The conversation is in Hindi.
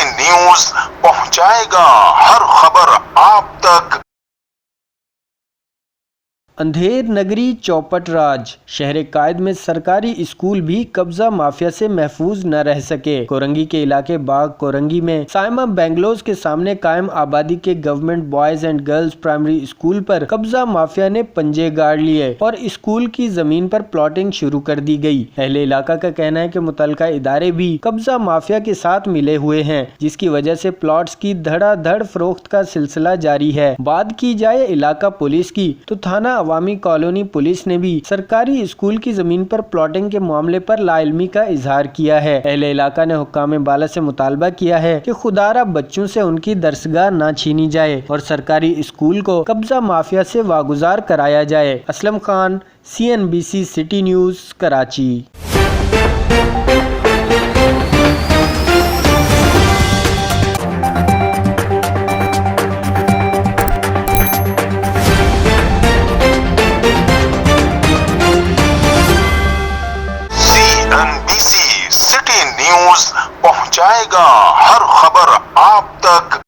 न्यूज पहुंचाएगा हर खबर आप तक। अंधेर नगरी चौपट राज शहर कायद में सरकारी स्कूल भी कब्जा माफिया से महफूज न रह सके। कोरंगी के इलाके बाग कोरंगी में साइमा बेंगलोज के सामने कायम आबादी के government boys and girls primary school पर कब्जा माफिया ने पंजे गाड़ लिए और स्कूल की जमीन पर प्लॉटिंग शुरू कर दी गई। अहले इलाका का कहना है कि मुतलका इदारे भी कब्जा माफिया के साथ मिले हुए हैं, जिसकी वजह से प्लॉट्स की धड़ाधड़ फरोख्त का सिलसिला जारी है। बात की जाए इलाका पुलिस की तो थाना अवामी कॉलोनी पुलिस ने भी सरकारी स्कूल की जमीन पर प्लॉटिंग के मामले पर लाइल्मी का इजहार किया है। अहले इलाका ने हुक्काम बाला से मुतालबा किया है कि खुदारा बच्चों से उनकी दरसगाह न छीनी जाए और सरकारी स्कूल को कब्जा माफिया से वागुजार कराया जाए। Aslam Khan, CNBC city news, Karachi. CNBC city news पहुंचाएगा हर खबर आप तक।